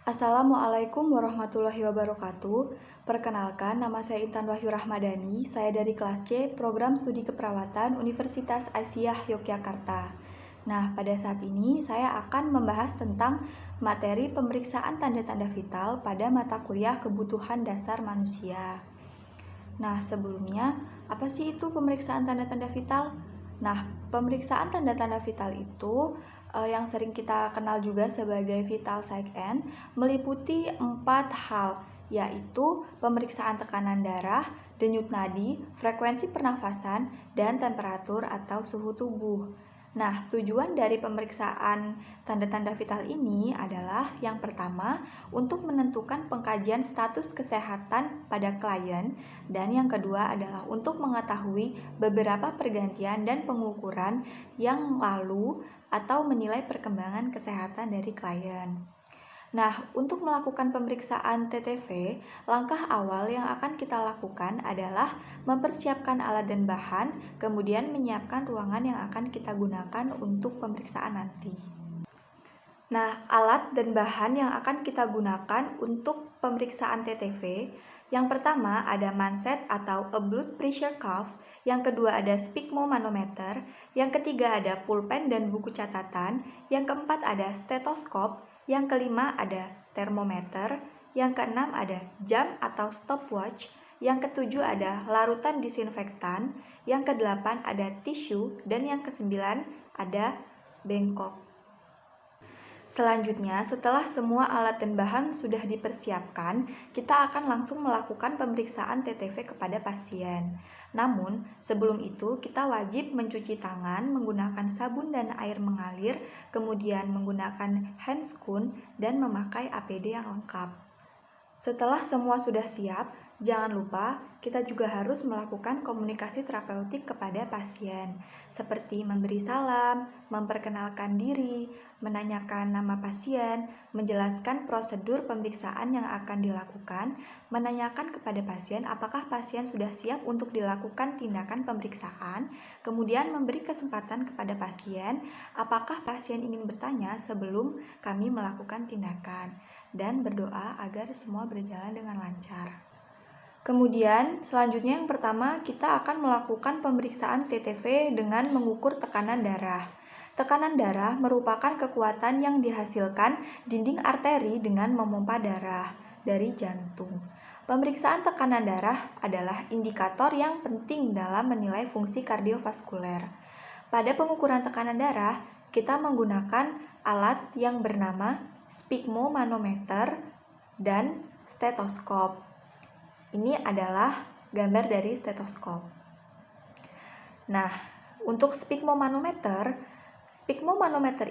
Assalamualaikum warahmatullahi wabarakatuh. Perkenalkan, nama saya Intan Wahyu Rahmadani. Saya dari kelas C, Program Studi Keperawatan Universitas Aisyah Yogyakarta. Nah, pada saat ini saya akan membahas tentang materi pemeriksaan tanda-tanda vital pada mata kuliah Kebutuhan Dasar Manusia. Nah, sebelumnya, apa sih itu pemeriksaan tanda-tanda vital? Nah, pemeriksaan tanda-tanda vital itu yang sering kita kenal juga sebagai vital sign meliputi 4 hal, yaitu pemeriksaan tekanan darah, denyut nadi, frekuensi pernafasan, dan temperatur atau suhu tubuh. Nah, tujuan dari pemeriksaan tanda-tanda vital ini adalah yang pertama, untuk menentukan pengkajian status kesehatan pada klien, dan yang kedua adalah untuk mengetahui beberapa pergantian dan pengukuran yang lalu atau menilai perkembangan kesehatan dari klien. Nah, untuk melakukan pemeriksaan TTV, langkah awal yang akan kita lakukan adalah mempersiapkan alat dan bahan, kemudian menyiapkan ruangan yang akan kita gunakan untuk pemeriksaan nanti. Nah, alat dan bahan yang akan kita gunakan untuk pemeriksaan TTV, yang pertama ada manset atau a blood pressure cuff, yang kedua ada sphygmomanometer, yang ketiga ada pulpen dan buku catatan, yang keempat ada stetoskop, yang kelima ada termometer, yang keenam ada jam atau stopwatch, yang ketujuh ada larutan disinfektan, yang kedelapan ada tisu, dan yang kesembilan ada bengkok. Selanjutnya, setelah semua alat dan bahan sudah dipersiapkan, kita akan langsung melakukan pemeriksaan TTV kepada pasien. Namun, sebelum itu kita wajib mencuci tangan menggunakan sabun dan air mengalir, kemudian menggunakan handscoon dan memakai APD yang lengkap. Setelah semua sudah siap, jangan lupa kita juga harus melakukan komunikasi terapeutik kepada pasien, seperti memberi salam, memperkenalkan diri, menanyakan nama pasien, menjelaskan prosedur pemeriksaan yang akan dilakukan, menanyakan kepada pasien apakah pasien sudah siap untuk dilakukan tindakan pemeriksaan, kemudian memberi kesempatan kepada pasien apakah pasien ingin bertanya sebelum kami melakukan tindakan, dan berdoa agar semua berjalan dengan lancar. Kemudian, selanjutnya yang pertama, kita akan melakukan pemeriksaan TTV dengan mengukur tekanan darah. Tekanan darah merupakan kekuatan yang dihasilkan dinding arteri dengan memompa darah dari jantung. Pemeriksaan tekanan darah adalah indikator yang penting dalam menilai fungsi kardiovaskuler. Pada pengukuran tekanan darah, kita menggunakan alat yang bernama sphygmomanometer dan stetoskop. Ini adalah gambar dari stetoskop. Nah, untuk sphygmomanometer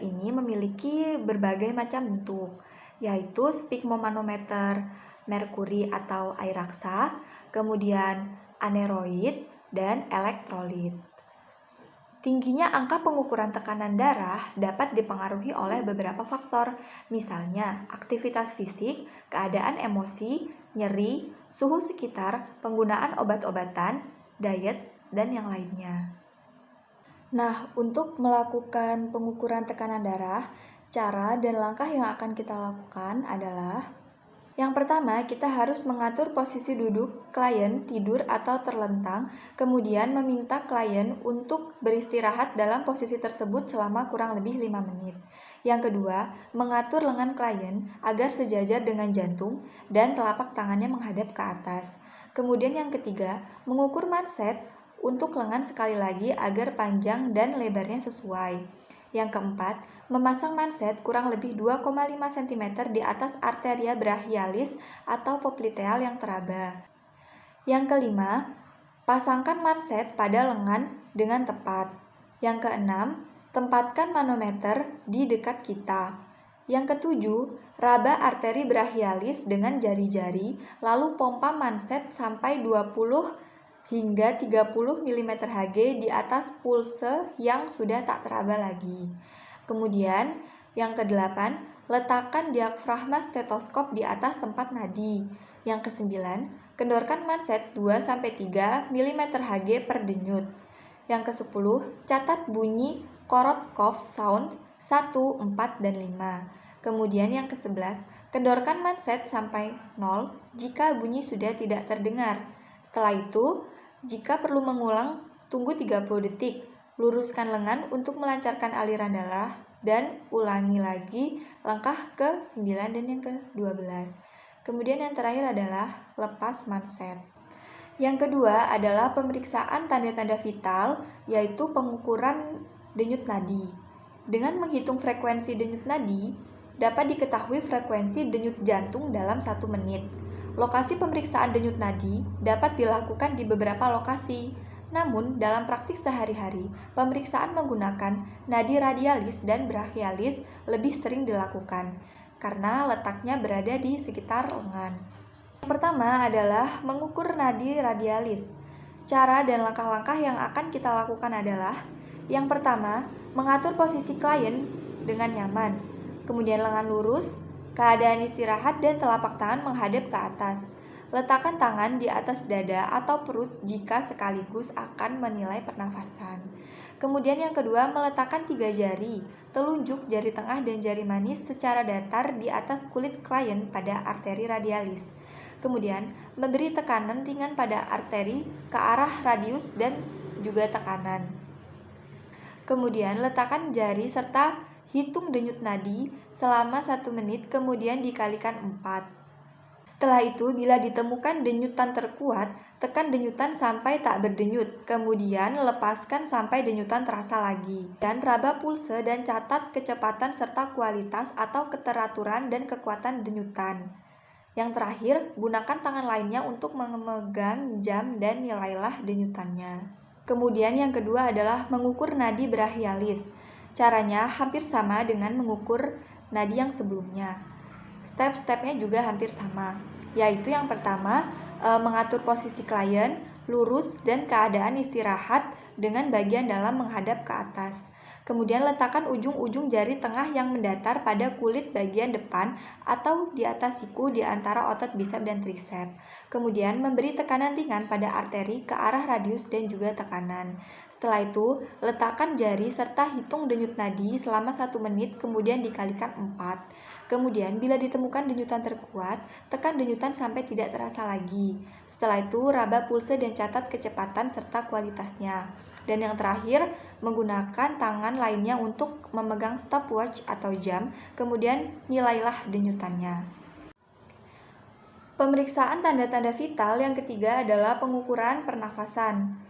ini memiliki berbagai macam bentuk, yaitu sphygmomanometer merkuri atau air raksa, kemudian aneroid, dan elektrolit. Tingginya angka pengukuran tekanan darah dapat dipengaruhi oleh beberapa faktor, misalnya aktivitas fisik, keadaan emosi, nyeri, suhu sekitar, penggunaan obat-obatan, diet, dan yang lainnya. Nah, untuk melakukan pengukuran tekanan darah, cara dan langkah yang akan kita lakukan adalah: yang pertama, kita harus mengatur posisi duduk klien tidur atau terlentang, kemudian meminta klien untuk beristirahat dalam posisi tersebut selama kurang lebih 5 menit. Yang kedua, mengatur lengan klien agar sejajar dengan jantung dan telapak tangannya menghadap ke atas. Kemudian yang ketiga, mengukur manset untuk lengan sekali lagi agar panjang dan lebarnya sesuai. Yang keempat, memasang manset kurang lebih 2,5 cm di atas arteria brachialis atau popliteal yang teraba. Yang kelima, pasangkan manset pada lengan dengan tepat. Yang keenam, tempatkan manometer di dekat kita. Yang ketujuh, raba arteri brachialis dengan jari-jari, lalu pompa manset sampai 20 hingga 30 mm Hg di atas pulse yang sudah tak teraba lagi. Kemudian, yang kedelapan, letakkan diafragma stetoskop di atas tempat nadi. Yang kesembilan, kendorkan manset 2-3 mm Hg per denyut. Yang kesepuluh, catat bunyi Korotkoff sound 1, 4, dan 5. Kemudian yang ke-11, kendorkan manset sampai 0 jika bunyi sudah tidak terdengar. Setelah itu, jika perlu mengulang, tunggu 30 detik. Luruskan lengan untuk melancarkan aliran darah dan ulangi lagi langkah ke-9 dan yang ke-12. Kemudian yang terakhir adalah lepas manset. Yang kedua adalah pemeriksaan tanda-tanda vital, yaitu pengukuran denyut nadi. Dengan menghitung frekuensi denyut nadi, dapat diketahui frekuensi denyut jantung dalam 1 menit. Lokasi pemeriksaan denyut nadi dapat dilakukan di beberapa lokasi. Namun, dalam praktik sehari-hari, pemeriksaan menggunakan nadi radialis dan brachialis lebih sering dilakukan, karena letaknya berada di sekitar lengan. Yang pertama adalah mengukur nadi radialis. Cara dan langkah-langkah yang akan kita lakukan adalah: yang pertama, mengatur posisi klien dengan nyaman. Kemudian lengan lurus, keadaan istirahat dan telapak tangan menghadap ke atas. Letakkan tangan di atas dada atau perut jika sekaligus akan menilai pernafasan. Kemudian yang kedua, meletakkan 3 jari, telunjuk, jari tengah, dan jari manis secara datar di atas kulit klien pada arteri radialis. Kemudian, memberi tekanan ringan pada arteri ke arah radius dan juga tekanan. Kemudian, letakkan jari serta hitung denyut nadi selama 1 menit, kemudian dikalikan 4. Setelah itu, bila ditemukan denyutan terkuat, tekan denyutan sampai tak berdenyut, kemudian lepaskan sampai denyutan terasa lagi. Dan raba pulse dan catat kecepatan serta kualitas atau keteraturan dan kekuatan denyutan. Yang terakhir, gunakan tangan lainnya untuk memegang jam dan nilailah denyutannya. Kemudian yang kedua adalah mengukur nadi brachialis. Caranya hampir sama dengan mengukur nadi yang sebelumnya. Step-stepnya juga hampir sama, yaitu yang pertama, mengatur posisi klien, lurus, dan keadaan istirahat dengan bagian dalam menghadap ke atas. Kemudian letakkan ujung-ujung jari tengah yang mendatar pada kulit bagian depan atau di atas siku di antara otot bisep dan trisep. Kemudian memberi tekanan ringan pada arteri ke arah radius dan juga tekanan. Setelah itu, letakkan jari serta hitung denyut nadi selama 1 menit, kemudian dikalikan 4. Kemudian, bila ditemukan denyutan terkuat, tekan denyutan sampai tidak terasa lagi. Setelah itu, raba pulse dan catat kecepatan serta kualitasnya. Dan yang terakhir, menggunakan tangan lainnya untuk memegang stopwatch atau jam, kemudian nilailah denyutannya. Pemeriksaan tanda-tanda vital yang ketiga adalah pengukuran pernafasan.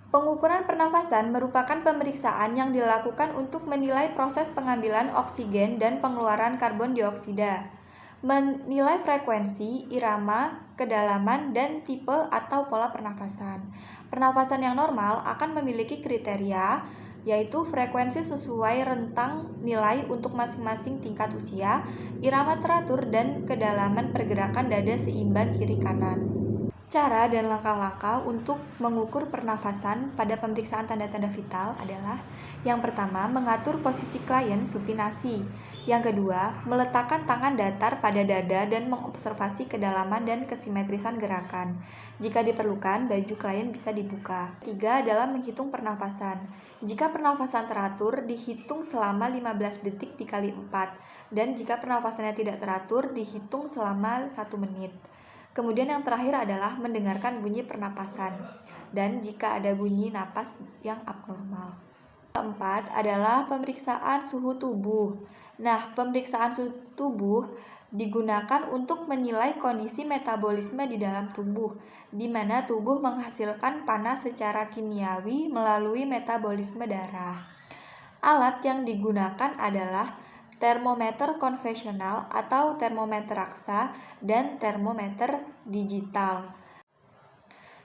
Pengukuran pernafasan merupakan pemeriksaan yang dilakukan untuk menilai proses pengambilan oksigen dan pengeluaran karbon dioksida, menilai frekuensi, irama, kedalaman, dan tipe atau pola pernafasan. Pernafasan yang normal akan memiliki kriteria, yaitu frekuensi sesuai rentang nilai untuk masing-masing tingkat usia, irama teratur, dan kedalaman pergerakan dada seimbang kiri kanan. Cara dan langkah-langkah untuk mengukur pernafasan pada pemeriksaan tanda-tanda vital adalah: yang pertama, mengatur posisi klien supinasi. Yang kedua, meletakkan tangan datar pada dada dan mengobservasi kedalaman dan kesimetrisan gerakan. Jika diperlukan, baju klien bisa dibuka. Ketiga adalah menghitung pernafasan. Jika pernafasan teratur, dihitung selama 15 detik dikali 4. Dan jika pernafasannya tidak teratur, dihitung selama 1 menit. Kemudian yang terakhir adalah mendengarkan bunyi pernapasan, dan jika ada bunyi napas yang abnormal. Keempat adalah pemeriksaan suhu tubuh. Nah, pemeriksaan suhu tubuh digunakan untuk menilai kondisi metabolisme di dalam tubuh, di mana tubuh menghasilkan panas secara kimiawi melalui metabolisme darah. Alat yang digunakan adalah termometer konvensional atau termometer raksa dan termometer digital.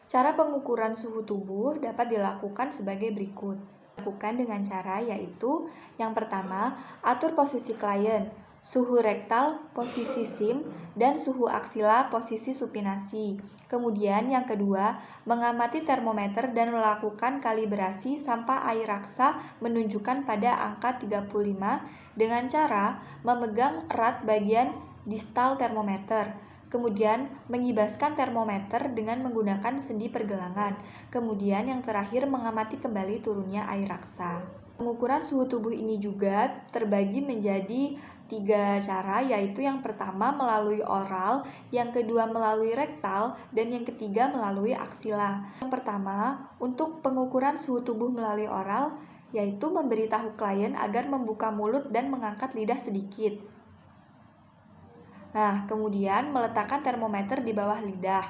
Cara pengukuran suhu tubuh dapat dilakukan sebagai berikut. Lakukan dengan cara yaitu: yang pertama, atur posisi klien, suhu rektal, posisi sim, dan suhu aksila, posisi supinasi. Kemudian yang kedua, mengamati termometer dan melakukan kalibrasi sampai air raksa menunjukkan pada angka 35 dengan cara memegang erat bagian distal termometer. Kemudian mengibaskan termometer dengan menggunakan sendi pergelangan. Kemudian yang terakhir, mengamati kembali turunnya air raksa. Pengukuran suhu tubuh ini juga terbagi menjadi 3 cara, yaitu yang pertama melalui oral, yang kedua melalui rektal, dan yang ketiga melalui aksila. Yang pertama, untuk pengukuran suhu tubuh melalui oral, yaitu memberitahu klien agar membuka mulut dan mengangkat lidah sedikit. Nah, kemudian meletakkan termometer di bawah lidah.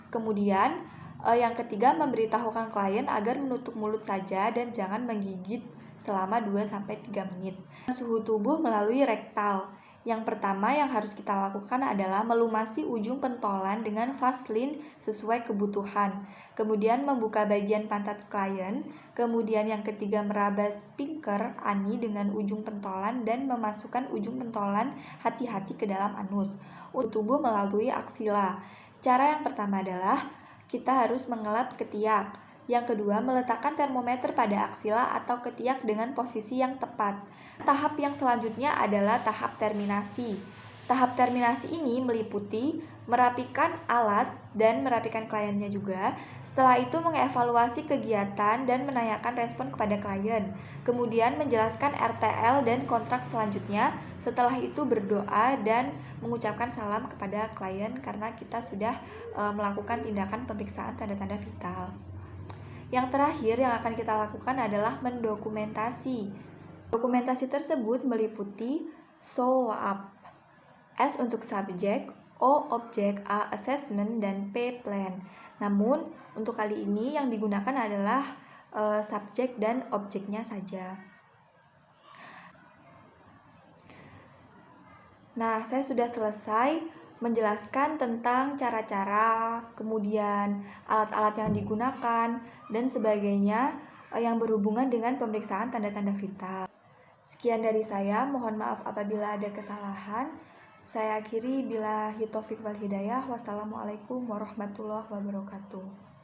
Kemudian, yang ketiga memberitahukan klien agar menutup mulut saja dan jangan menggigit selama 2-3 menit. Suhu tubuh melalui rektal. Yang pertama yang harus kita lakukan adalah melumasi ujung pentolan dengan Vaseline sesuai kebutuhan. Kemudian membuka bagian pantat klien. Kemudian yang ketiga meraba sphincter ani dengan ujung pentolan dan memasukkan ujung pentolan hati-hati ke dalam anus. Untuk tubuh melalui aksila. Cara yang pertama adalah kita harus mengelap ketiak. Yang kedua, meletakkan termometer pada aksila atau ketiak dengan posisi yang tepat. Tahap yang selanjutnya adalah tahap terminasi. Tahap terminasi ini meliputi merapikan alat dan merapikan kliennya juga. Setelah itu mengevaluasi kegiatan dan menanyakan respon kepada klien. Kemudian menjelaskan RTL dan kontrak selanjutnya. Setelah itu berdoa dan mengucapkan salam kepada klien karena kita sudah melakukan tindakan pemeriksaan tanda-tanda vital. Yang terakhir yang akan kita lakukan adalah mendokumentasi. Dokumentasi tersebut meliputi SOAP, S untuk subjek, O objek, A assessment, dan P plan. Namun, untuk kali ini yang digunakan adalah subjek dan objeknya saja. Nah, saya sudah selesai menjelaskan tentang cara-cara, kemudian alat-alat yang digunakan, dan sebagainya yang berhubungan dengan pemeriksaan tanda-tanda vital. Sekian dari saya, mohon maaf apabila ada kesalahan. Saya akhiri billahi taufik wal hidayah. Wassalamualaikum warahmatullahi wabarakatuh.